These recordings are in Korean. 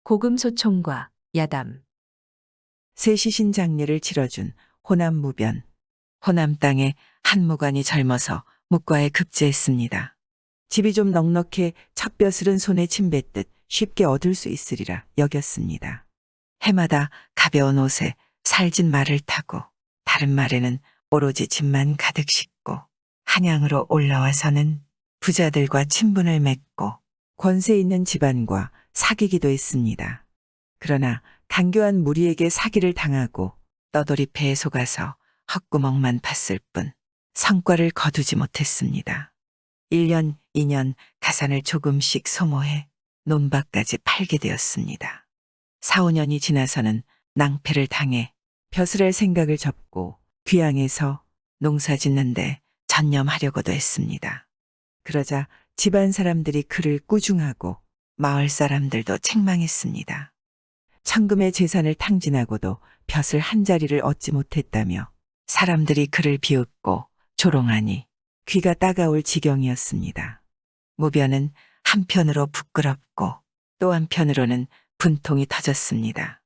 고금소총과 야담. 새시신 장례를 치러준 호남 무변. 호남 땅에 한무관이 젊어서 묵과에 급제했습니다. 집이 좀 넉넉해 첩벼슬은 손에 침 뱉듯 쉽게 얻을 수 있으리라 여겼습니다. 해마다 가벼운 옷에 살진 말을 타고 다른 말에는 오로지 짐만 가득 싣고 한양으로 올라와서는 부자들과 친분을 맺고 권세 있는 집안과 사귀기도 했습니다. 그러나 간교한 무리에게 사기를 당하고 떠돌이패에 속아서 헛구멍만 팠을 뿐 성과를 거두지 못했습니다. 1년, 2년 가산을 조금씩 소모해 논밭까지 팔게 되었습니다. 4, 5년이 지나서는 낭패를 당해 벼슬할 생각을 접고 귀양에서 농사 짓는데 전념하려고도 했습니다. 그러자 집안 사람들이 그를 꾸중하고 마을 사람들도 책망했습니다. 천금의 재산을 탕진하고도 벼슬 한 자리를 얻지 못했다며 사람들이 그를 비웃고 조롱하니 귀가 따가울 지경이었습니다. 무변은 한편으로 부끄럽고 또 한편으로는 분통이 터졌습니다.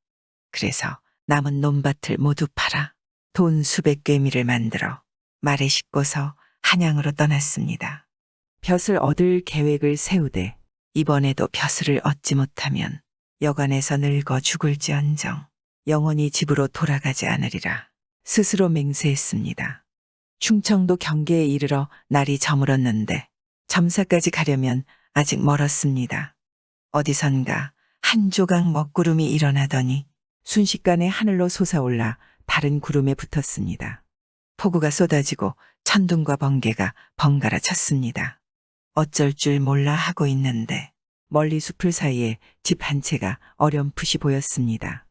그래서 남은 논밭을 모두 팔아 돈 수백 괴미를 만들어 말에 싣고서 한양으로 떠났습니다. 벼슬 얻을 계획을 세우되 이번에도 벼슬을 얻지 못하면 여관에서 늙어 죽을지언정 영원히 집으로 돌아가지 않으리라 스스로 맹세했습니다. 충청도 경계에 이르러 날이 저물었는데 점사까지 가려면 아직 멀었습니다. 어디선가 한 조각 먹구름이 일어나더니 순식간에 하늘로 솟아올라 다른 구름에 붙었습니다. 폭우가 쏟아지고 천둥과 번개가 번갈아 쳤습니다. 어쩔 줄 몰라 하고 있는데 멀리 숲을 사이에 집 한 채가 어렴풋이 보였습니다.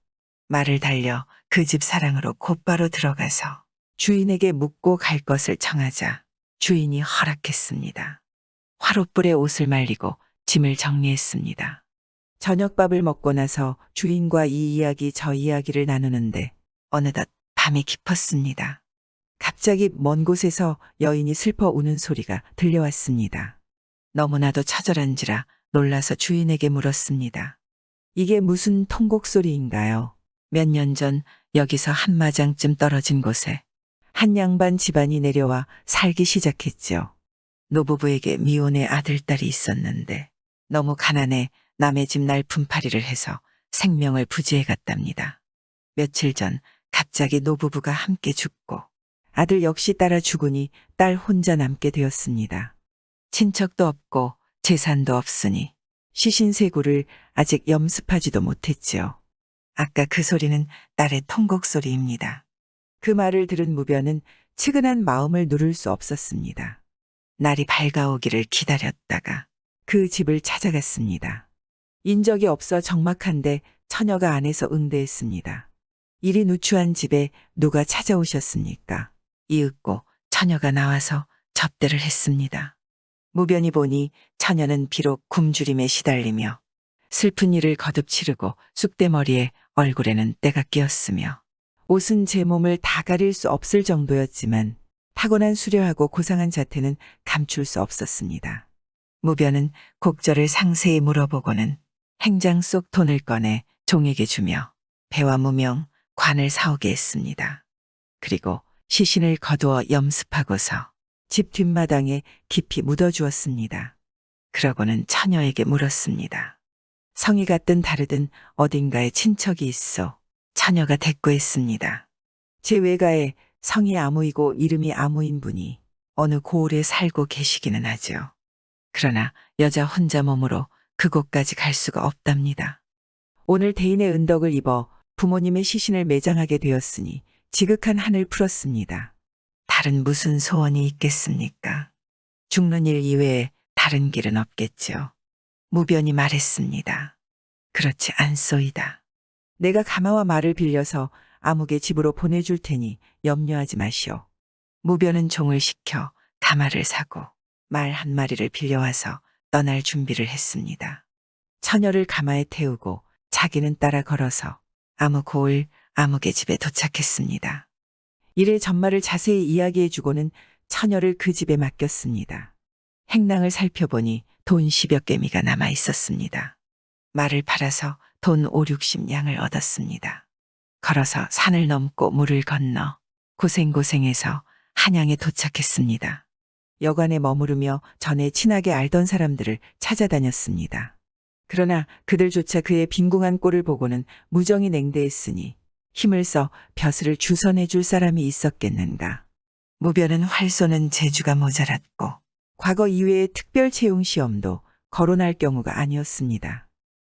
말을 달려 그 집 사랑으로 곧바로 들어가서 주인에게 묻고 갈 것을 청하자 주인이 허락했습니다. 화롯불에 옷을 말리고 짐을 정리했습니다. 저녁밥을 먹고 나서 주인과 이 이야기 저 이야기를 나누는데 어느덧 밤이 깊었습니다. 갑자기 먼 곳에서 여인이 슬퍼 우는 소리가 들려왔습니다. 너무나도 처절한지라 놀라서 주인에게 물었습니다. 이게 무슨 통곡 소리인가요? 몇 년 전 여기서 한 마장쯤 떨어진 곳에 한 양반 집안이 내려와 살기 시작했죠. 노부부에게 미혼의 아들딸이 있었는데 너무 가난해 남의 집 날품팔이를 해서 생명을 부지해갔답니다. 며칠 전 갑자기 노부부가 함께 죽고 아들 역시 따라 죽으니 딸 혼자 남게 되었습니다. 친척도 없고 재산도 없으니 시신세구를 아직 염습하지도 못했지요. 아까 그 소리는 딸의 통곡 소리입니다. 그 말을 들은 무변은 측은한 마음을 누를 수 없었습니다. 날이 밝아오기를 기다렸다가 그 집을 찾아갔습니다. 인적이 없어 적막한데 처녀가 안에서 응대했습니다. 이리 누추한 집에 누가 찾아오셨습니까? 이윽고 처녀가 나와서 접대를 했습니다. 무변이 보니 처녀는 비록 굶주림에 시달리며 슬픈 일을 거듭 치르고 쑥대머리에 얼굴에는 때가 끼었으며 옷은 제 몸을 다 가릴 수 없을 정도였지만 타고난 수려하고 고상한 자태는 감출 수 없었습니다. 무변은 곡절을 상세히 물어보고는 행장 속 돈을 꺼내 종에게 주며 배와 무명, 관을 사오게 했습니다. 그리고 시신을 거두어 염습하고서 집 뒷마당에 깊이 묻어주었습니다. 그러고는 처녀에게 물었습니다. 성이 같든 다르든 어딘가에 친척이 있어 처녀가 대꾸했습니다. 제 외가에 성이 아무이고 이름이 아무인 분이 어느 고을에 살고 계시기는 하죠. 그러나 여자 혼자 몸으로 그곳까지 갈 수가 없답니다. 오늘 대인의 은덕을 입어 부모님의 시신을 매장하게 되었으니 지극한 한을 풀었습니다. 다른 무슨 소원이 있겠습니까? 죽는 일 이외에 다른 길은 없겠죠. 무변이 말했습니다. 그렇지 않소이다. 내가 가마와 말을 빌려서 아무개 집으로 보내줄 테니 염려하지 마시오. 무변은 종을 시켜 가마를 사고 말 한 마리를 빌려와서 떠날 준비를 했습니다. 처녀를 가마에 태우고 자기는 따라 걸어서 아무 고을 아무개 집에 도착했습니다. 이래 전말을 자세히 이야기해주고는 처녀를 그 집에 맡겼습니다. 행囊을 살펴보니 돈 10여 개미가 남아 있었습니다. 말을 팔아서 돈 5, 60냥을 얻었습니다. 걸어서 산을 넘고 물을 건너 고생고생해서 한양에 도착했습니다. 여관에 머무르며 전에 친하게 알던 사람들을 찾아다녔습니다. 그러나 그들조차 그의 빈궁한 꼴을 보고는 무정히 냉대했으니 힘을 써 벼슬을 주선해 줄 사람이 있었겠는가. 무변은 활 쏘는 재주가 모자랐고 과거 이외의 특별 채용 시험도 거론할 경우가 아니었습니다.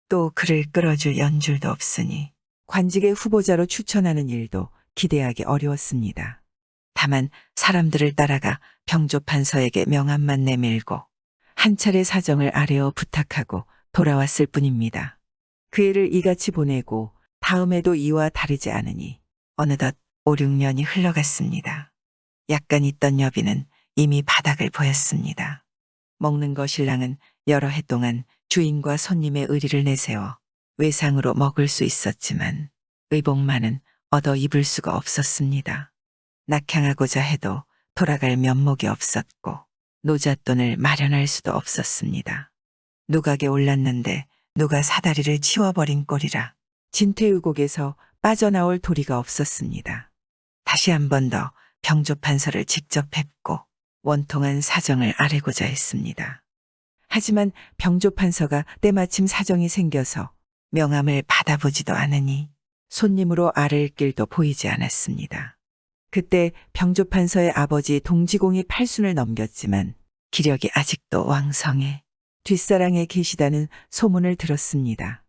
또 그를 끌어줄 연줄도 없으니 관직의 후보자로 추천하는 일도 기대하기 어려웠습니다. 다만 사람들을 따라가 병조판서에게 명함만 내밀고 한 차례 사정을 아뢰어 부탁하고 돌아왔을 뿐입니다. 그 애를 이같이 보내고 다음에도 이와 다르지 않으니 어느덧 5, 6년이 흘러갔습니다. 약간 있던 여비는 이미 바닥을 보였습니다. 먹는 거 신랑은 여러 해 동안 주인과 손님의 의리를 내세워 외상으로 먹을 수 있었지만 의복만은 얻어 입을 수가 없었습니다. 낙향하고자 해도 돌아갈 면목이 없었고 노잣돈을 마련할 수도 없었습니다. 누각에 올랐는데 누가 사다리를 치워버린 꼴이라 진퇴의곡에서 빠져나올 도리가 없었습니다. 다시 한 번 더 병조판서를 직접 뵙고 원통한 사정을 아뢰고자 했습니다. 하지만 병조판서가 때마침 사정이 생겨서 명함을 받아보지도 않으니 손님으로 아랠 길도 보이지 않았습니다. 그때 병조판서의 아버지 동지공이 8순을 넘겼지만 기력이 아직도 왕성해 뒷사랑에 계시다는 소문을 들었습니다.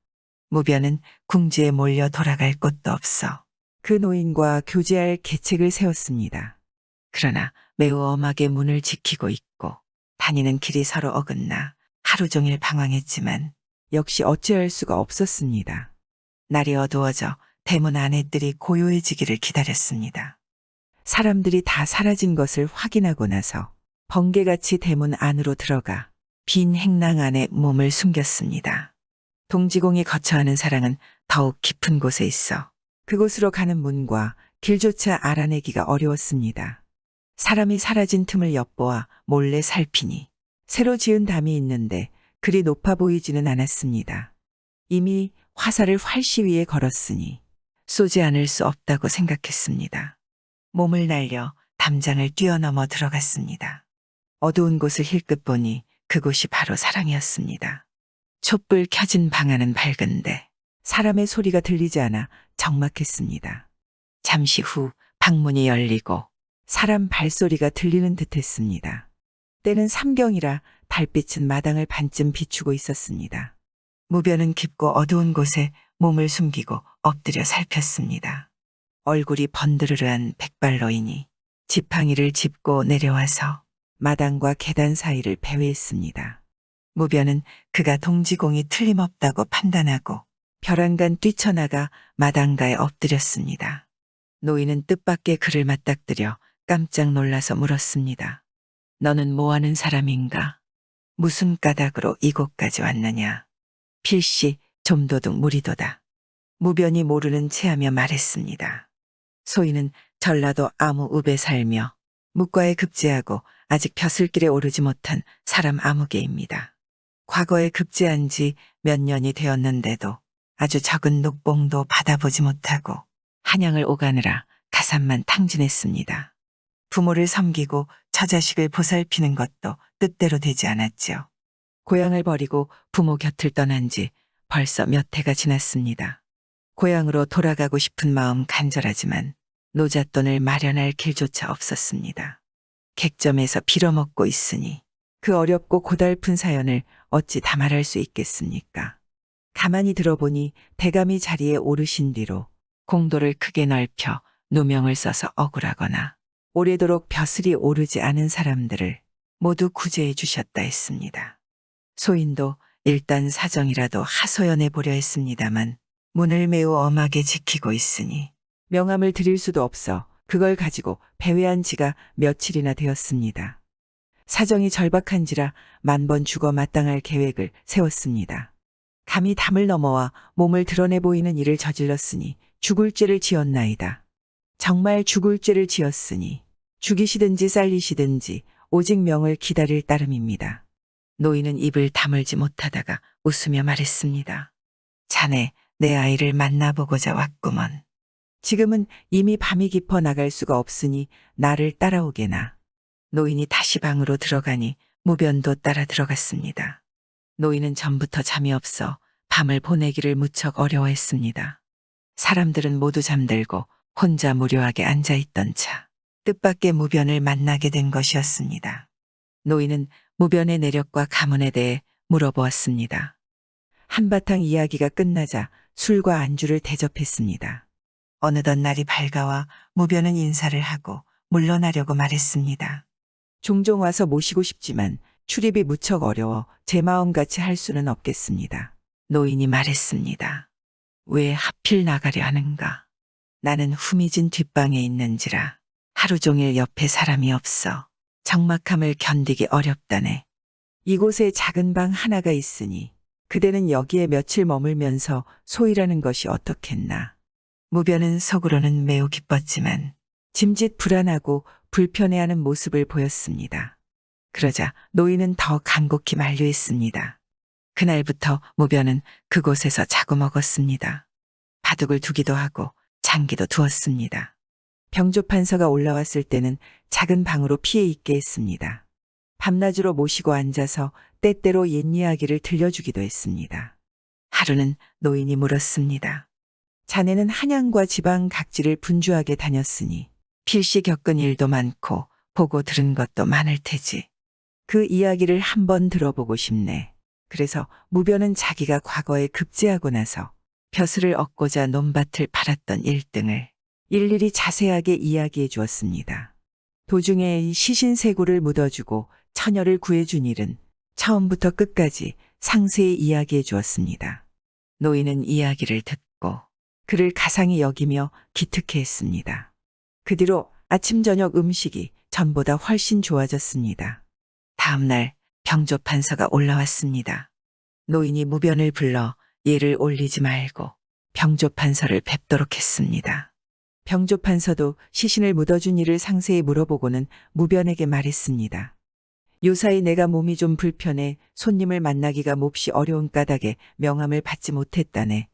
무변은 궁지에 몰려 돌아갈 곳도 없어 그 노인과 교제할 계책을 세웠습니다. 그러나 매우 엄하게 문을 지키고 있고 다니는 길이 서로 어긋나 하루 종일 방황했지만 역시 어찌할 수가 없었습니다. 날이 어두워져 대문 안에들이 고요해지기를 기다렸습니다. 사람들이 다 사라진 것을 확인하고 나서 번개같이 대문 안으로 들어가 빈 행랑 안에 몸을 숨겼습니다. 동지공이 거처하는 사랑은 더욱 깊은 곳에 있어 그곳으로 가는 문과 길조차 알아내기가 어려웠습니다. 사람이 사라진 틈을 엿보아 몰래 살피니 새로 지은 담이 있는데 그리 높아 보이지는 않았습니다. 이미 화살을 활시 위에 걸었으니 쏘지 않을 수 없다고 생각했습니다. 몸을 날려 담장을 뛰어넘어 들어갔습니다. 어두운 곳을 힐끗 보니 그곳이 바로 사랑이었습니다. 촛불 켜진 방 안은 밝은데 사람의 소리가 들리지 않아 적막했습니다. 잠시 후 방문이 열리고 사람 발소리가 들리는 듯했습니다. 때는 삼경이라 달빛은 마당을 반쯤 비추고 있었습니다. 무변은 깊고 어두운 곳에 몸을 숨기고 엎드려 살폈습니다. 얼굴이 번드르르한 백발노인이 지팡이를 짚고 내려와서 마당과 계단 사이를 배회했습니다. 무변은 그가 동지공이 틀림없다고 판단하고 벼랑간 뛰쳐나가 마당가에 엎드렸습니다. 노인은 뜻밖의 그를 맞닥뜨려 깜짝 놀라서 물었습니다. 너는 뭐하는 사람인가? 무슨 까닭으로 이곳까지 왔느냐? 필시 좀도둑 무리도다. 무변이 모르는 체하며 말했습니다. 소인은 전라도 아무읍에 살며 묵과에 급제하고 아직 벼슬길에 오르지 못한 사람 아무개입니다. 과거에 급제한 지 몇 년이 되었는데도 아주 적은 녹봉도 받아보지 못하고 한양을 오가느라 가산만 탕진했습니다. 부모를 섬기고 처자식을 보살피는 것도 뜻대로 되지 않았지요. 고향을 버리고 부모 곁을 떠난 지 벌써 몇 해가 지났습니다. 고향으로 돌아가고 싶은 마음 간절하지만 노잣돈을 마련할 길조차 없었습니다. 객점에서 빌어먹고 있으니 그 어렵고 고달픈 사연을 어찌 다 말할 수 있겠습니까? 가만히 들어보니 대감이 자리에 오르신 뒤로 공도를 크게 넓혀 누명을 써서 억울하거나 오래도록 벼슬이 오르지 않은 사람들을 모두 구제해 주셨다 했습니다. 소인도 일단 사정이라도 하소연해 보려 했습니다만 문을 매우 엄하게 지키고 있으니 명함을 드릴 수도 없어 그걸 가지고 배회한 지가 며칠이나 되었습니다. 사정이 절박한지라 만번 죽어 마땅할 계획을 세웠습니다. 감히 담을 넘어와 몸을 드러내 보이는 일을 저질렀으니 죽을 죄를 지었나이다. 정말 죽을 죄를 지었으니 죽이시든지 살리시든지 오직 명을 기다릴 따름입니다. 노인은 입을 다물지 못하다가 웃으며 말했습니다. 자네 내 아이를 만나보고자 왔구먼. 지금은 이미 밤이 깊어 나갈 수가 없으니 나를 따라오게나. 노인이 다시 방으로 들어가니 무변도 따라 들어갔습니다. 노인은 전부터 잠이 없어 밤을 보내기를 무척 어려워했습니다. 사람들은 모두 잠들고 혼자 무료하게 앉아있던 차. 뜻밖의 무변을 만나게 된 것이었습니다. 노인은 무변의 내력과 가문에 대해 물어보았습니다. 한바탕 이야기가 끝나자 술과 안주를 대접했습니다. 어느덧 날이 밝아와 무변은 인사를 하고 물러나려고 말했습니다. 종종 와서 모시고 싶지만 출입이 무척 어려워 제 마음같이 할 수는 없겠습니다. 노인이 말했습니다. 왜 하필 나가려 하는가? 나는 후미진 뒷방에 있는지라 하루 종일 옆에 사람이 없어 적막함을 견디기 어렵다네. 이곳에 작은 방 하나가 있으니 그대는 여기에 며칠 머물면서 소일하는 것이 어떻겠나. 무변은 속으로는 매우 기뻤지만 짐짓 불안하고 불편해하는 모습을 보였습니다. 그러자 노인은 더 간곡히 만류했습니다. 그날부터 무변은 그곳에서 자고 먹었습니다. 바둑을 두기도 하고 장기도 두었습니다. 병조판서가 올라왔을 때는 작은 방으로 피해 있게 했습니다. 밤낮으로 모시고 앉아서 때때로 옛 이야기를 들려주기도 했습니다. 하루는 노인이 물었습니다. 자네는 한양과 지방 각지를 분주하게 다녔으니 필시 겪은 일도 많고 보고 들은 것도 많을 테지. 그 이야기를 한번 들어보고 싶네. 그래서 무변은 자기가 과거에 급제하고 나서 벼슬을 얻고자 논밭을 팔았던 일등을 일일이 자세하게 이야기해 주었습니다. 도중에 시신세고를 묻어주고 처녀를 구해준 일은 처음부터 끝까지 상세히 이야기해 주었습니다. 노인은 이야기를 듣고 그를 가상히 여기며 기특해했습니다. 그 뒤로 아침 저녁 음식이 전보다 훨씬 좋아졌습니다. 다음 날 병조판서가 올라왔습니다. 노인이 무변을 불러 예를 올리지 말고 병조판서를 뵙도록 했습니다. 병조판서도 시신을 묻어준 일을 상세히 물어보고는 무변에게 말했습니다. 요사이 내가 몸이 좀 불편해 손님을 만나기가 몹시 어려운 까닭에 명함을 받지 못했다네.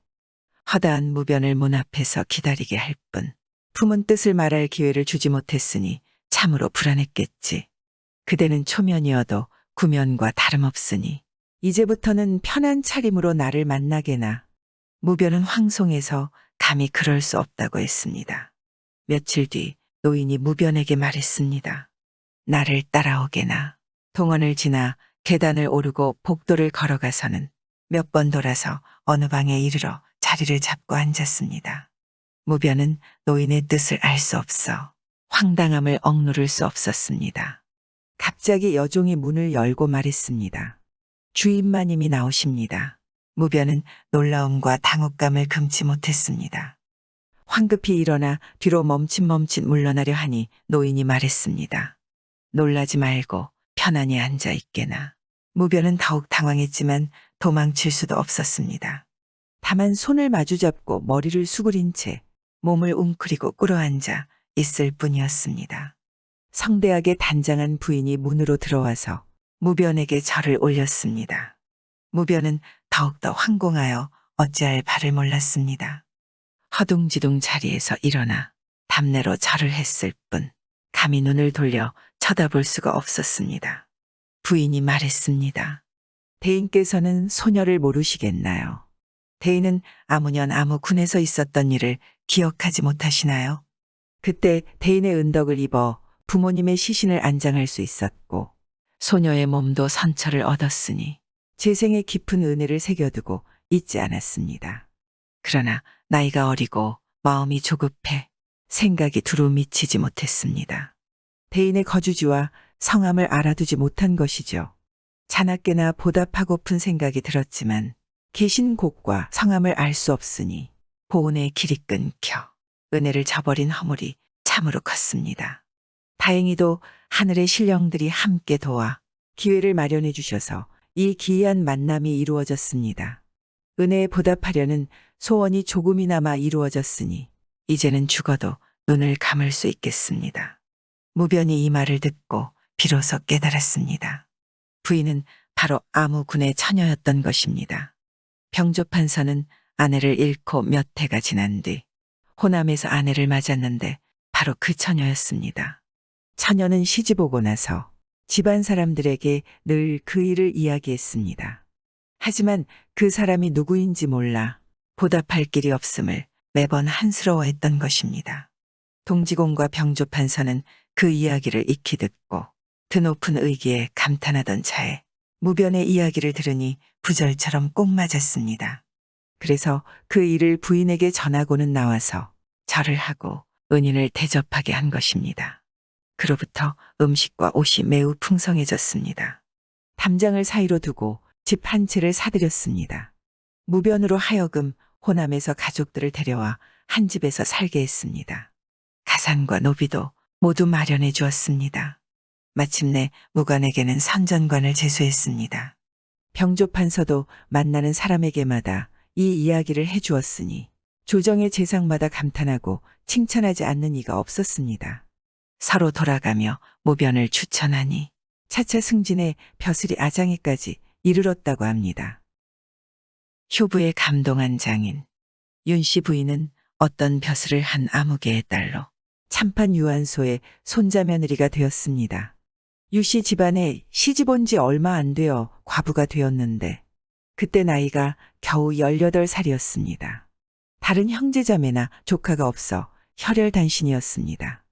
허다한 무변을 문 앞에서 기다리게 할 뿐 품은 뜻을 말할 기회를 주지 못했으니 참으로 불안했겠지. 그대는 초면이어도 구면과 다름없으니 이제부터는 편한 차림으로 나를 만나게나. 무변은 황송해서 감히 그럴 수 없다고 했습니다. 며칠 뒤 노인이 무변에게 말했습니다. 나를 따라오게나. 동원을 지나 계단을 오르고 복도를 걸어가서는 몇 번 돌아서 어느 방에 이르러 자리를 잡고 앉았습니다. 무변은 노인의 뜻을 알 수 없어 황당함을 억누를 수 없었습니다. 갑자기 여종이 문을 열고 말했습니다. 주인마님이 나오십니다. 무변은 놀라움과 당혹감을 금치 못했습니다. 황급히 일어나 뒤로 멈칫멈칫 물러나려 하니 노인이 말했습니다. 놀라지 말고 편안히 앉아 있게나. 무변은 더욱 당황했지만 도망칠 수도 없었습니다. 다만 손을 마주잡고 머리를 수그린 채 몸을 웅크리고 꿇어앉아 있을 뿐이었습니다. 성대하게 단장한 부인이 문으로 들어와서 무변에게 절을 올렸습니다. 무변은 더욱더 황공하여 어찌할 바를 몰랐습니다. 허둥지둥 자리에서 일어나 담내로 절을 했을 뿐 감히 눈을 돌려 쳐다볼 수가 없었습니다. 부인이 말했습니다. 대인께서는 소녀를 모르시겠나요? 대인은 아무년 아무 군에서 있었던 일을 기억하지 못하시나요? 그때 대인의 은덕을 입어 부모님의 시신을 안장할 수 있었고 소녀의 몸도 선처를 얻었으니 재생의 깊은 은혜를 새겨두고 잊지 않았습니다. 그러나 나이가 어리고 마음이 조급해 생각이 두루 미치지 못했습니다. 대인의 거주지와 성함을 알아두지 못한 것이죠. 자나깨나 보답하고픈 생각이 들었지만 계신 곳과 성함을 알 수 없으니 보은의 길이 끊겨 은혜를 저버린 허물이 참으로 컸습니다. 다행히도 하늘의 신령들이 함께 도와 기회를 마련해 주셔서 이 기이한 만남이 이루어졌습니다. 은혜에 보답하려는 소원이 조금이나마 이루어졌으니 이제는 죽어도 눈을 감을 수 있겠습니다. 무변이 이 말을 듣고 비로소 깨달았습니다. 부인은 바로 아무군의 처녀였던 것입니다. 병조판서는 아내를 잃고 몇 해가 지난 뒤 호남에서 아내를 맞았는데 바로 그 처녀였습니다. 처녀는 시집 오고 나서 집안 사람들에게 늘 그 일을 이야기했습니다. 하지만 그 사람이 누구인지 몰라 보답할 길이 없음을 매번 한스러워했던 것입니다. 동지공과 병조 판서는 그 이야기를 익히 듣고 드높은 의기에 감탄하던 차에 무변의 이야기를 들으니 부절처럼 꼭 맞았습니다. 그래서 그 일을 부인에게 전하고는 나와서 절을 하고 은인을 대접하게 한 것입니다. 그로부터 음식과 옷이 매우 풍성해졌습니다. 담장을 사이로 두고 집 한 채를 사들였습니다. 무변으로 하여금 호남에서 가족들을 데려와 한 집에서 살게 했습니다. 가산과 노비도 모두 마련해 주었습니다. 마침내 무관에게는 선전관을 제수했습니다. 병조판서도 만나는 사람에게마다 이 이야기를 해주었으니 조정의 재상마다 감탄하고 칭찬하지 않는 이가 없었습니다. 서로 돌아가며 무변을 추천하니 차차 승진해 벼슬이 아장이까지 이르렀다고 합니다. 효부에 감동한 장인 윤씨 부인은 어떤 벼슬을 한 아무개의 딸로 참판 유한소의 손자며느리가 되었습니다. 유씨 집안에 시집 온 지 얼마 안 되어 과부가 되었는데 그때 나이가 겨우 18살이었습니다. 다른 형제자매나 조카가 없어 혈혈단신이었습니다.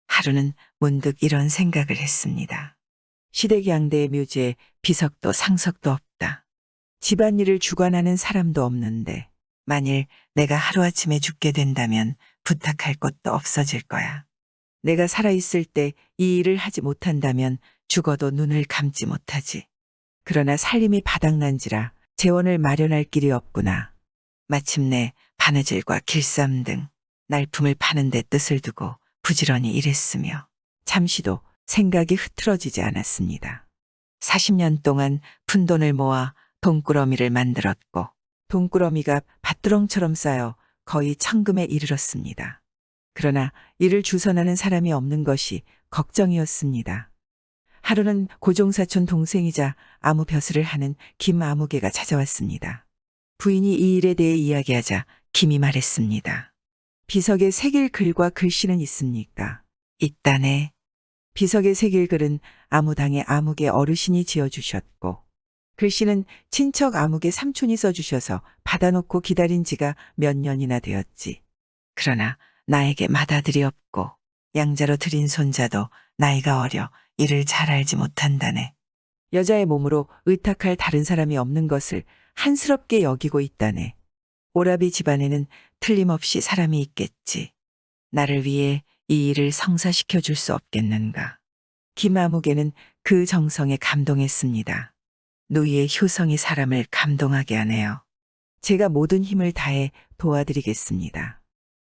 하루는 문득 이런 생각을 했습니다. 시댁양대의 묘지에 비석도 상석도 없다. 집안일을 주관하는 사람도 없는데 만일 내가 하루아침에 죽게 된다면 부탁할 곳도 없어질 거야. 내가 살아있을 때 이 일을 하지 못한다면 죽어도 눈을 감지 못하지. 그러나 살림이 바닥난지라 재원을 마련할 길이 없구나. 마침내 바느질과 길쌈 등 날품을 파는 데 뜻을 두고 부지런히 일했으며 잠시도 생각이 흐트러지지 않았습니다. 40년 동안 푼돈을 모아 돈꾸러미를 만들었고 돈꾸러미가 밭두렁처럼 쌓여 거의 천금에 이르렀습니다. 그러나 이를 주선하는 사람이 없는 것이 걱정이었습니다. 하루는 고종사촌 동생이자 아무 벼슬을 하는 김아무개가 찾아왔습니다. 부인이 이 일에 대해 이야기하자 김이 말했습니다. 비석에 새길 글과 글씨는 있습니까? 있다네. 비석에 새길 글은 아무당의 아무개 어르신이 지어주셨고 글씨는 친척 아무개 삼촌이 써주셔서 받아놓고 기다린 지가 몇 년이나 되었지. 그러나 나에게 맏아들이 없고 양자로 들인 손자도 나이가 어려 이를 잘 알지 못한다네. 여자의 몸으로 의탁할 다른 사람이 없는 것을 한스럽게 여기고 있다네. 오라비 집안에는 틀림없이 사람이 있겠지. 나를 위해 이 일을 성사시켜 줄 수 없겠는가. 김아무개는 그 정성에 감동했습니다. 누이의 효성이 사람을 감동하게 하네요. 제가 모든 힘을 다해 도와드리겠습니다.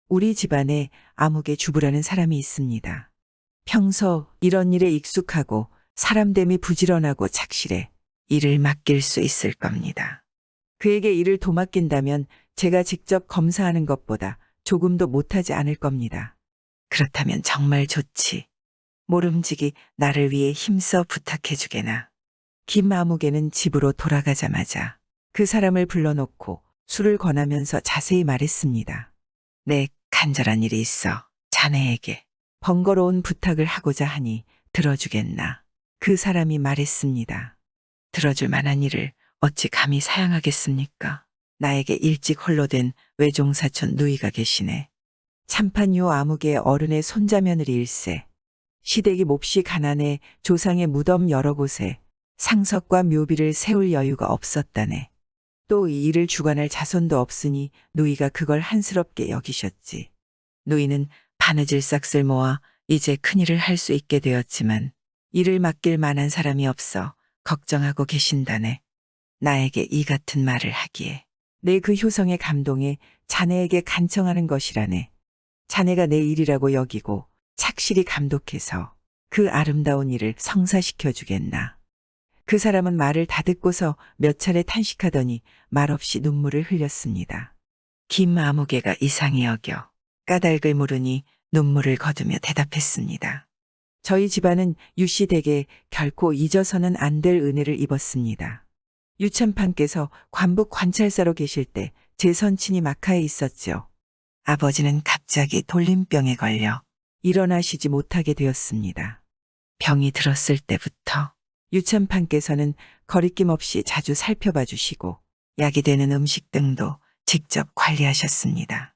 우리 집안에 아무개 주부라는 사람이 있습니다. 평소 이런 일에 익숙하고 사람됨이 부지런하고 착실해 일을 맡길 수 있을 겁니다. 그에게 일을 도맡긴다면 제가 직접 검사하는 것보다 조금도 못하지 않을 겁니다. 그렇다면 정말 좋지. 모름지기 나를 위해 힘써 부탁해주게나. 김아무개는 집으로 돌아가자마자 그 사람을 불러놓고 술을 권하면서 자세히 말했습니다. 내 간절한 일이 있어 자네에게 번거로운 부탁을 하고자 하니 들어주겠나. 그 사람이 말했습니다. 들어줄 만한 일을 어찌 감히 사양하겠습니까? 나에게 일찍 홀로 된 외종사촌 누이가 계시네. 참판요 아무개 어른의 손자며느리 일세. 시댁이 몹시 가난해 조상의 무덤 여러 곳에 상석과 묘비를 세울 여유가 없었다네. 또 이 일을 주관할 자손도 없으니 누이가 그걸 한스럽게 여기셨지. 누이는 바느질 싹을 모아 이제 큰일을 할 수 있게 되었지만 일을 맡길 만한 사람이 없어 걱정하고 계신다네. 나에게 이 같은 말을 하기에 내 그 효성에 감동해 자네에게 간청하는 것이라네. 자네가 내 일이라고 여기고 착실히 감독해서 그 아름다운 일을 성사시켜 주겠나. 그 사람은 말을 다 듣고서 몇 차례 탄식하더니 말없이 눈물을 흘렸습니다. 김아무개가 이상히 여겨 까닭을 물으니 눈물을 거두며 대답했습니다. 저희 집안은 유씨 댁에 결코 잊어서는 안 될 은혜를 입었습니다. 유참판께서 관북 관찰사로 계실 때 제 선친이 마카에 있었죠. 아버지는 갑자기 돌림병에 걸려 일어나시지 못하게 되었습니다. 병이 들었을 때부터 유천판께서는 거리낌 없이 자주 살펴봐 주시고 약이 되는 음식 등도 직접 관리하셨습니다.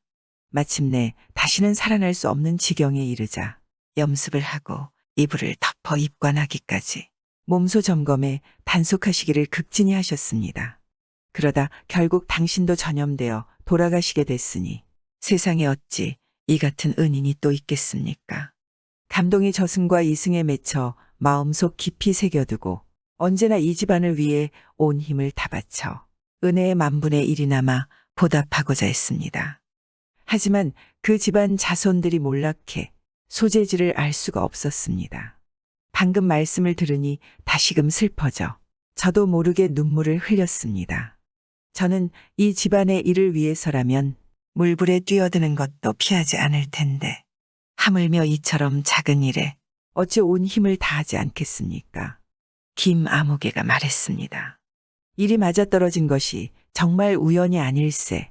마침내 다시는 살아날 수 없는 지경에 이르자 염습을 하고 이불을 덮어 입관하기까지 몸소 점검에 단속하시기를 극진히 하셨습니다. 그러다 결국 당신도 전염되어 돌아가시게 됐으니 세상에 어찌 이 같은 은인이 또 있겠습니까? 감동이 저승과 이승에 맺혀 마음속 깊이 새겨두고 언제나 이 집안을 위해 온 힘을 다 바쳐 은혜의 만분의 일이 남아 보답하고자 했습니다. 하지만 그 집안 자손들이 몰락해 소재지를 알 수가 없었습니다. 방금 말씀을 들으니 다시금 슬퍼져 저도 모르게 눈물을 흘렸습니다. 저는 이 집안의 일을 위해서라면 물불에 뛰어드는 것도 피하지 않을 텐데 하물며 이처럼 작은 일에 어찌 온 힘을 다하지 않겠습니까? 김아무개가 말했습니다. 일이 맞아떨어진 것이 정말 우연이 아닐세.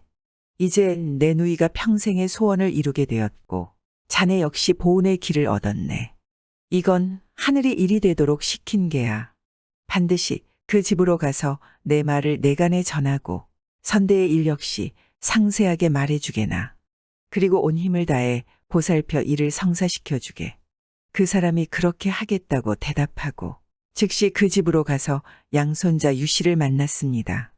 이제 내 누이가 평생의 소원을 이루게 되었고 자네 역시 보은의 길을 얻었네. 이건 하늘이 일이 되도록 시킨 게야. 반드시 그 집으로 가서 내 말을 내간에 전하고 선대의 일 역시 상세하게 말해주게나. 그리고 온 힘을 다해 보살펴 일을 성사시켜주게. 그 사람이 그렇게 하겠다고 대답하고 즉시 그 집으로 가서 양손자 유씨를 만났습니다.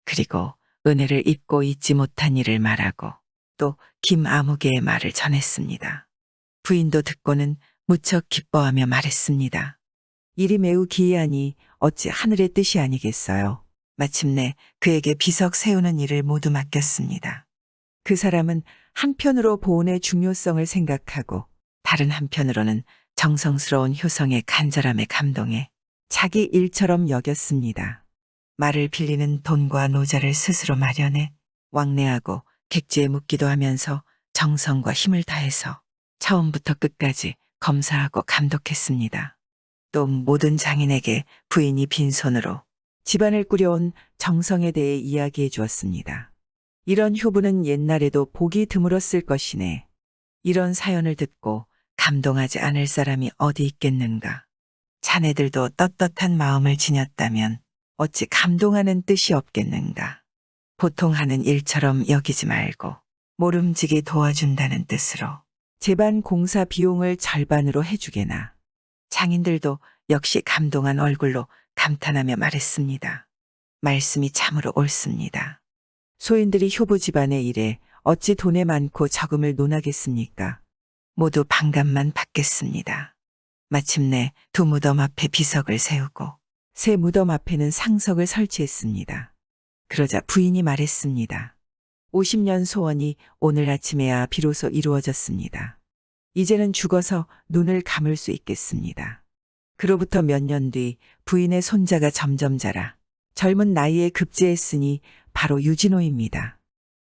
그리고 은혜를 잊고 잊지 못한 일을 말하고 또 김아무개의 말을 전했습니다. 부인도 듣고는 무척 기뻐하며 말했습니다. 일이 매우 기이하니 어찌 하늘의 뜻이 아니겠어요. 마침내 그에게 비석 세우는 일을 모두 맡겼습니다. 그 사람은 한편으로 보온의 중요성을 생각하고 다른 한편으로는 정성스러운 효성의 간절함에 감동해 자기 일처럼 여겼습니다. 말을 빌리는 돈과 노자를 스스로 마련해 왕래하고 객지에 묻기도 하면서 정성과 힘을 다해서 처음부터 끝까지 검사하고 감독했습니다. 또 모든 장인에게 부인이 빈손으로 집안을 꾸려온 정성에 대해 이야기해 주었습니다. 이런 효부는 옛날에도 보기 드물었을 것이네. 이런 사연을 듣고 감동하지 않을 사람이 어디 있겠는가. 자네들도 떳떳한 마음을 지녔다면 어찌 감동하는 뜻이 없겠는가. 보통 하는 일처럼 여기지 말고 모름지기 도와준다는 뜻으로 제반 공사 비용을 절반으로 해주게나. 장인들도 역시 감동한 얼굴로 감탄하며 말했습니다. 말씀이 참으로 옳습니다. 소인들이 효부 집안의 일에 어찌 돈에 많고 적음을 논하겠습니까? 모두 반감만 받겠습니다. 마침내 두 무덤 앞에 비석을 세우고 새 무덤 앞에는 상석을 설치했습니다. 그러자 부인이 말했습니다. 50년 소원이 오늘 아침에야 비로소 이루어졌습니다. 이제는 죽어서 눈을 감을 수 있겠습니다. 그로부터 몇 년 뒤 부인의 손자가 점점 자라 젊은 나이에 급제했으니 바로 유진호입니다.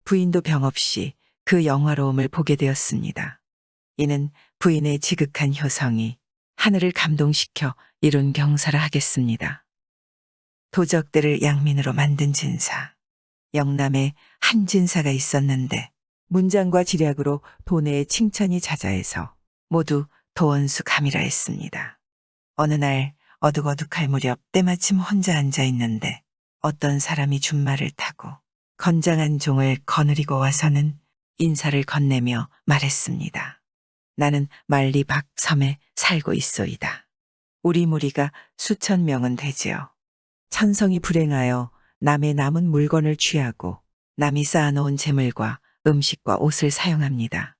부인도 병 없이 그 영화로움을 보게 되었습니다. 이는 부인의 지극한 효성이 하늘을 감동시켜 이룬 경사라 하겠습니다. 도적들을 양민으로 만든 진사. 영남에 한 진사가 있었는데 문장과 지략으로 도내의 칭찬이 자자해서 모두 도원수 감이라 했습니다. 어느 날 어둑어둑할 무렵 때마침 혼자 앉아 있는데 어떤 사람이 준말을 타고 건장한 종을 거느리고 와서는 인사를 건네며 말했습니다. 나는 만리박 섬에 살고 있소이다. 우리 무리가 수천 명은 되지요. 천성이 불행하여 남의 남은 물건을 취하고 남이 쌓아놓은 재물과 음식과 옷을 사용합니다.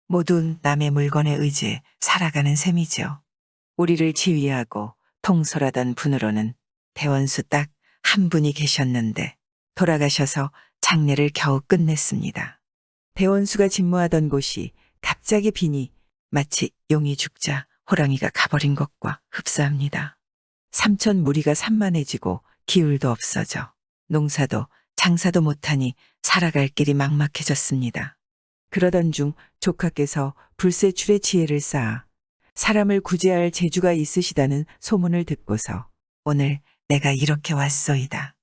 모두 남의 물건에 의지해 살아가는 셈이죠. 우리를 지휘하고 통솔하던 분으로는 대원수 딱 한 분이 계셨는데 돌아가셔서 장례를 겨우 끝냈습니다. 대원수가 진무하던 곳이 갑자기 비니 마치 용이 죽자 호랑이가 가버린 것과 흡사합니다. 삼천 무리가 산만해지고 기울도 없어져 농사도 장사도 못하니 살아갈 길이 막막해졌습니다. 그러던 중 조카께서 불세출의 지혜를 쌓아 사람을 구제할 재주가 있으시다는 소문을 듣고서 오늘 내가 이렇게 왔소이다.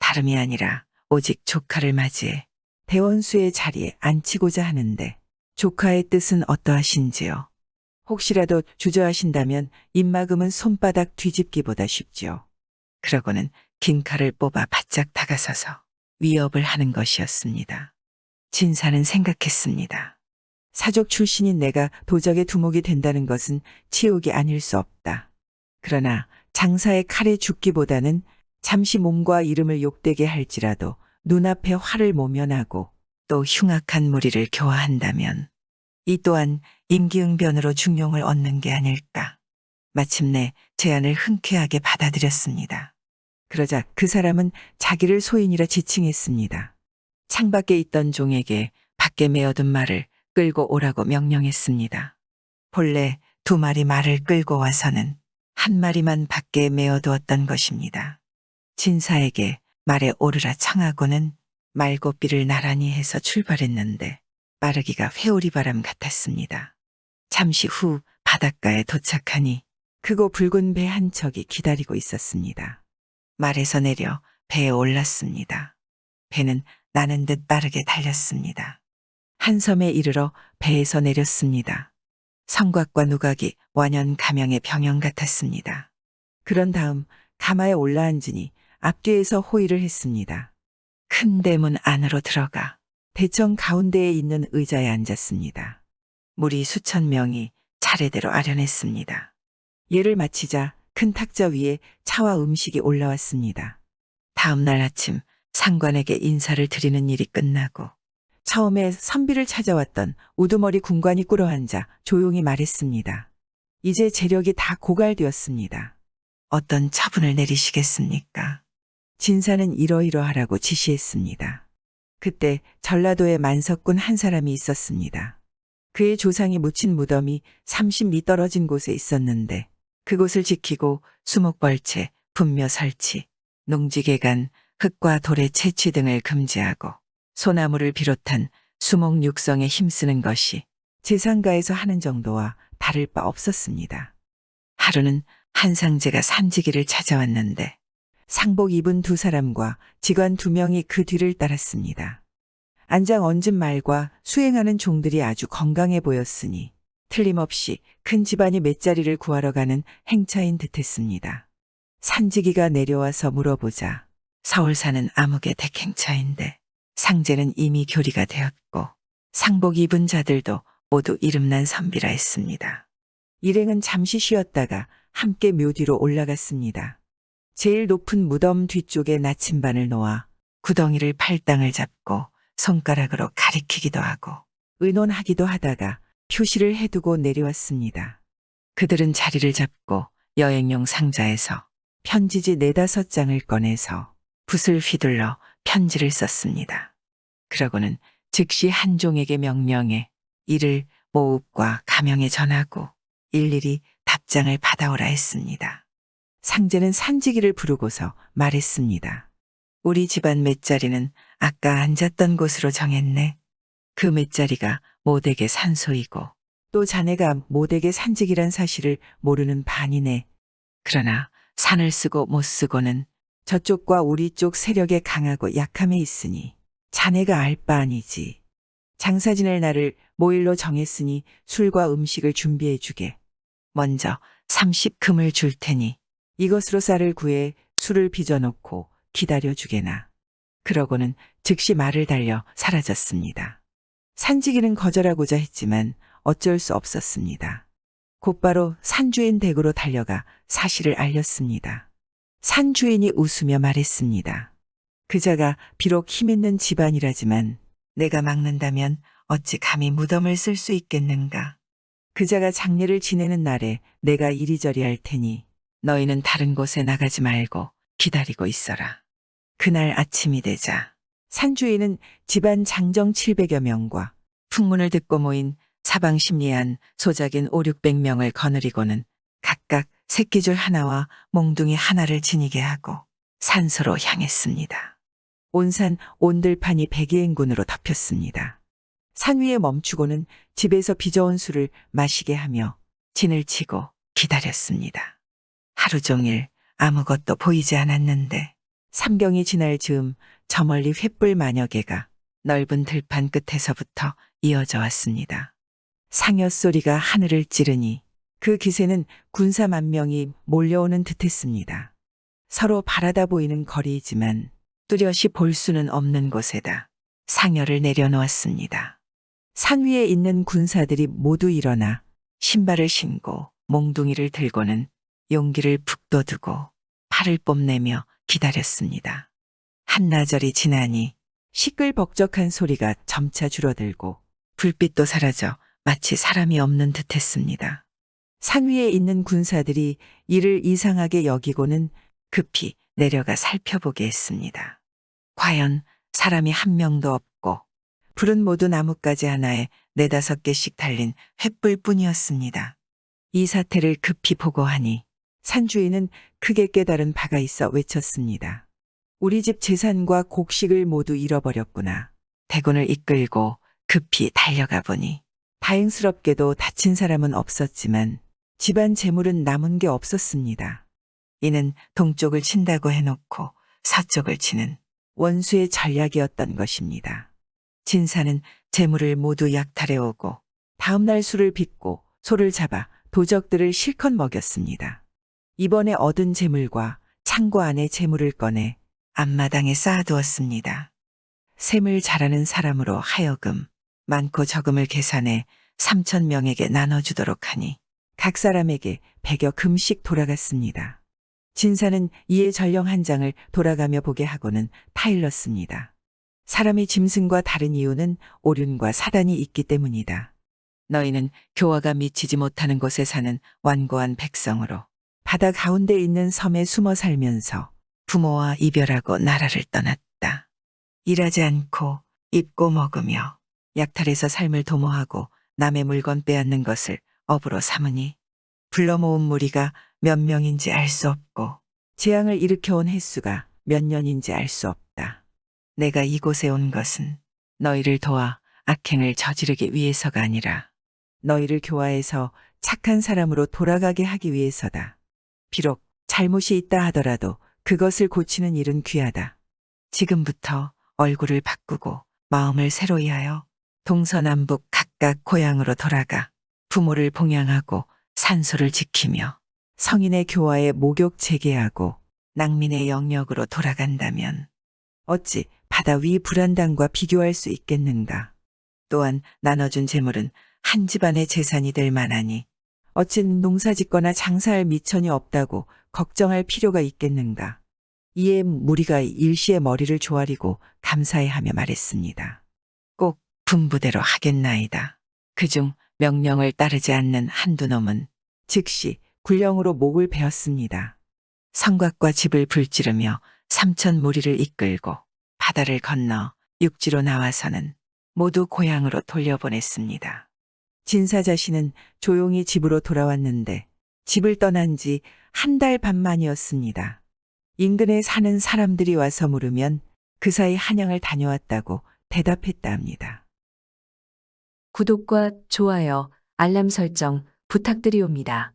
다름이 아니라 오직 조카를 맞이해 대원수의 자리에 앉히고자 하는데 조카의 뜻은 어떠하신지요? 혹시라도 주저하신다면 입막음은 손바닥 뒤집기보다 쉽지요. 그러고는 긴 칼을 뽑아 바짝 다가서서 위협을 하는 것이었습니다. 진사는 생각했습니다. 사족 출신인 내가 도적의 두목이 된다는 것은 치욕이 아닐 수 없다. 그러나 장사의 칼에 죽기보다는 잠시 몸과 이름을 욕되게 할지라도 눈앞에 화를 모면하고 또 흉악한 무리를 교화한다면 이 또한 임기응변으로 중용을 얻는 게 아닐까. 마침내 제안을 흔쾌하게 받아들였습니다. 그러자 그 사람은 자기를 소인이라 지칭했습니다. 창밖에 있던 종에게 밖에 메어둔 말을 끌고 오라고 명령했습니다. 본래 2마리 말을 끌고 와서는 1마리만 밖에 메어두었던 것입니다. 진사에게 말에 오르라 청하고는 말고삐를 나란히 해서 출발했는데 빠르기가 회오리바람 같았습니다. 잠시 후 바닷가에 도착하니 크고 붉은 배 한 척이 기다리고 있었습니다. 말에서 내려 배에 올랐습니다. 배는 나는 듯 빠르게 달렸습니다. 한 섬에 이르러 배에서 내렸습니다. 성곽과 누각이 완연 가명의 병영 같았습니다. 그런 다음 가마에 올라앉으니 앞뒤에서 호의를 했습니다. 큰 대문 안으로 들어가 대청 가운데에 있는 의자에 앉았습니다. 무리 수천 명이 차례대로 아련했습니다. 예를 마치자 큰 탁자 위에 차와 음식이 올라왔습니다. 다음 날 아침 상관에게 인사를 드리는 일이 끝나고 처음에 선비를 찾아왔던 우두머리 군관이 꿇어앉아 조용히 말했습니다. 이제 재력이 다 고갈되었습니다. 어떤 처분을 내리시겠습니까? 진사는 이러이러하라고 지시했습니다. 그때 전라도에 만석군 한 사람이 있었습니다. 그의 조상이 묻힌 무덤이 30리 떨어진 곳에 있었는데 그곳을 지키고 수목벌채, 분묘 설치, 농지개간, 흙과 돌의 채취 등을 금지하고 소나무를 비롯한 수목 육성에 힘쓰는 것이 제상가에서 하는 정도와 다를 바 없었습니다. 하루는 한상제가 산지기를 찾아왔는데 상복 입은 2사람과 직원 2명이 그 뒤를 따랐습니다. 안장 얹은 말과 수행하는 종들이 아주 건강해 보였으니 틀림없이 큰 집안이 맷자리를 구하러 가는 행차인 듯했습니다. 산지기가 내려와서 물어보자 서울 사는 암흑의 댁행차인데 상제는 이미 교리가 되었고 상복 입은 자들도 모두 이름난 선비라 했습니다. 일행은 잠시 쉬었다가 함께 묘 뒤로 올라갔습니다. 제일 높은 무덤 뒤쪽에 나침반을 놓아 구덩이를 팔당을 잡고 손가락으로 가리키기도 하고 의논하기도 하다가 표시를 해두고 내려왔습니다. 그들은 자리를 잡고 여행용 상자에서 편지지 4-5장을 꺼내서 붓을 휘둘러 편지를 썼습니다. 그러고는 즉시 한종에게 명령해 이를 모읍과 가명에 전하고 일일이 답장을 받아오라 했습니다. 상제는 산지기를 부르고서 말했습니다. 우리 집안 맷자리는 아까 앉았던 곳으로 정했네. 그 맷자리가 모댁의 산소이고 또 자네가 모댁의 산직이란 사실을 모르는 반이네. 그러나 산을 쓰고 못 쓰고는 저쪽과 우리 쪽 세력에 강하고 약함에 있으니 자네가 알 바 아니지. 장사 지낼 날을 모일로 정했으니 술과 음식을 준비해 주게. 먼저 30금을 줄 테니 이것으로 쌀을 구해 술을 빚어놓고 기다려 주게나. 그러고는 즉시 말을 달려 사라졌습니다. 산지기는 거절하고자 했지만 어쩔 수 없었습니다. 곧바로 산주인 댁으로 달려가 사실을 알렸습니다. 산주인이 웃으며 말했습니다. 그자가 비록 힘있는 집안이라지만 내가 막는다면 어찌 감히 무덤을 쓸 수 있겠는가. 그자가 장례를 지내는 날에 내가 이리저리 할 테니 너희는 다른 곳에 나가지 말고 기다리고 있어라. 그날 아침이 되자 산주인은 집안 장정 700여 명과 풍문을 듣고 모인 사방심리한 소작인 500~600명을 거느리고는 각각 새끼줄 하나와 몽둥이 하나를 지니게 하고 산소로 향했습니다. 온산 온들판이 백이행군으로 덮였습니다. 산 위에 멈추고는 집에서 빚어온 술을 마시게 하며 진을 치고 기다렸습니다. 하루 종일 아무것도 보이지 않았는데 삼경이 지날 즈음 저 멀리 횃불 만여 개가 넓은 들판 끝에서부터 이어져 왔습니다. 상여 소리가 하늘을 찌르니 그 기세는 군사 만 명이 몰려오는 듯했습니다. 서로 바라다 보이는 거리이지만 뚜렷이 볼 수는 없는 곳에다 상여를 내려놓았습니다. 산 위에 있는 군사들이 모두 일어나 신발을 신고 몽둥이를 들고는 용기를 북돋우고 팔을 뽐내며 기다렸습니다. 한나절이 지나니 시끌벅적한 소리가 점차 줄어들고 불빛도 사라져 마치 사람이 없는 듯했습니다. 산 위에 있는 군사들이 이를 이상하게 여기고는 급히 내려가 살펴보게 했습니다. 과연 사람이 한 명도 없고 불은 모두 나뭇가지 하나에 4~5개씩 달린 횃불뿐이었습니다. 이 사태를 급히 보고하니 산주인은 크게 깨달은 바가 있어 외쳤습니다. 우리 집 재산과 곡식을 모두 잃어버렸구나. 대군을 이끌고 급히 달려가 보니 다행스럽게도 다친 사람은 없었지만 집안 재물은 남은 게 없었습니다. 이는 동쪽을 친다고 해놓고 서쪽을 치는 원수의 전략이었던 것입니다. 진사는 재물을 모두 약탈해 오고 다음날 술을 빚고 소를 잡아 도적들을 실컷 먹였습니다. 이번에 얻은 재물과 창고 안에 재물을 꺼내 앞마당에 쌓아두었습니다. 셈을 잘하는 사람으로 하여금 많고 적음을 계산해 3,000명에게 나눠주도록 하니 각 사람에게 100여 금씩 돌아갔습니다. 진사는 이에 전령 한 장을 돌아가며 보게 하고는 타일렀습니다. 사람이 짐승과 다른 이유는 오륜과 사단이 있기 때문이다. 너희는 교화가 미치지 못하는 곳에 사는 완고한 백성으로 바다 가운데 있는 섬에 숨어 살면서 부모와 이별하고 나라를 떠났다. 일하지 않고 입고 먹으며 약탈해서 삶을 도모하고 남의 물건 빼앗는 것을 업으로 삼으니 불러 모은 무리가 몇 명인지 알 수 없고 재앙을 일으켜온 횟수가 몇 년인지 알 수 없다. 내가 이곳에 온 것은 너희를 도와 악행을 저지르기 위해서가 아니라 너희를 교화해서 착한 사람으로 돌아가게 하기 위해서다. 비록 잘못이 있다 하더라도 그것을 고치는 일은 귀하다. 지금부터 얼굴을 바꾸고 마음을 새로이 하여 동서남북 각각 고향으로 돌아가 부모를 봉양하고 산소를 지키며 성인의 교화에 목욕 재개하고 낭민의 영역으로 돌아간다면 어찌 바다 위 불안당과 비교할 수 있겠는가. 또한 나눠준 재물은 한 집안의 재산이 될 만하니 어찌 농사 짓거나 장사할 미천이 없다고 걱정할 필요가 있겠는가. 이에 무리가 일시에 머리를 조아리고 감사해하며 말했습니다. 꼭 분부대로 하겠나이다. 그중 명령을 따르지 않는 한두 놈은 즉시 굴령으로 목을 베었습니다. 성곽과 집을 불지르며 3천 무리를 이끌고 바다를 건너 육지로 나와서는 모두 고향으로 돌려보냈습니다. 진사 자신은 조용히 집으로 돌아왔는데 집을 떠난 지 한 달 반 만이었습니다. 인근에 사는 사람들이 와서 물으면 그 사이 한양을 다녀왔다고 대답했다 합니다. 구독과 좋아요, 알람 설정 부탁드리옵니다.